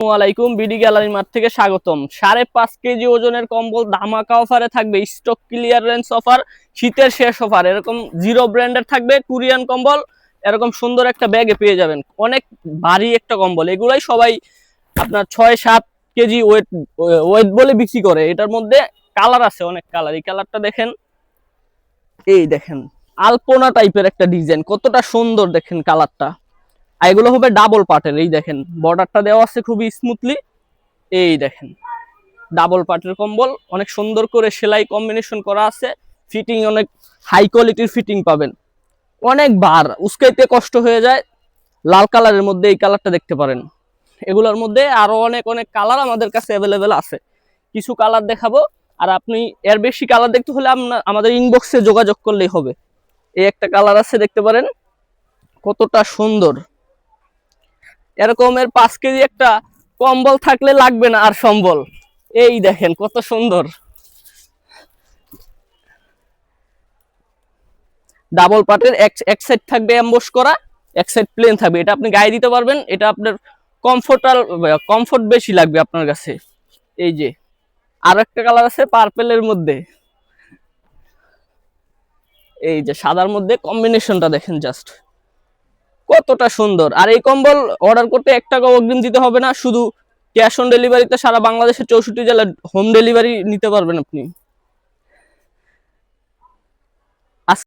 আসসালামাইকুম, BD gallery mart থেকে স্বাগতম। 5.5 কেজি ওজনের কম্বল ধামাকা অফারে থাকবে, স্টক ক্লিয়ারেন্স অফার, শীতের শেষ অফার। এরকম জিরো ব্র্যান্ডের থাকবে কোরিয়ান কম্বল, এরকম সুন্দর একটা ব্যাগে পেয়ে যাবেন। অনেক ভারী একটা কম্বল, এগুলাই সবাই আপনার 6-7 কেজি ওয়েট বলে বিক্রি করে। এটার মধ্যে কালার আছে, অনেক কালার। এই কালারটা দেখেন, এই দেখেন আলপনা টাইপের একটা ডিজাইন, কতটা সুন্দর দেখেন কালারটা। এগুলো হবে ডাবল পার্টের। এই দেখেন বর্ডারটা দেওয়া আছে খুবই স্মুথলি। এই দেখেন ডাবল পার্টের কম্বল, অনেক সুন্দর করে সেলাই কম্বিনেশন করা আছে। ফিটিং অনেক হাই কোয়ালিটির ফিটিং পাবেন। অনেক বার উস্কাইতে কষ্ট হয়ে যায়। লাল কালারের মধ্যে এই কালারটা দেখতে পারেন। এগুলোর মধ্যে আরো অনেক অনেক কালার আমাদের কাছে অ্যাভেলেবেল আছে। কিছু কালার দেখাবো, আর আপনি এর বেশি কালার দেখতে হলে আমাদের ইনবক্সে যোগাযোগ করলেই হবে। এই একটা কালার আছে, দেখতে পারেন কতটা সুন্দর। এরকমের 5 কেজি একটা কম্বল থাকলে লাগবে না আর সম্বল। এই দেখেন কত সুন্দর ডাবল পার্টের। এক সাইড থাকবে এমবস করা, এক সাইড প্লেন থাকবে। এটা আপনি গায়ে দিতে পারবেন, এটা আপনার কমফোর্ট বেশি লাগবে আপনার কাছে। এই যে আর একটা কালার আছে পার্পেলের মধ্যে, এই যে সাদার মধ্যে কম্বিনেশনটা দেখেন জাস্ট কতটা সুন্দর। আর এই কম্বল অর্ডার করতে 1 টাকাও অগ্রিম দিতে হবে না, শুধু ক্যাশ অন ডেলিভারিতে সারা বাংলাদেশের 64 জেলায় হোম ডেলিভারি নিতে পারবেন আপনি।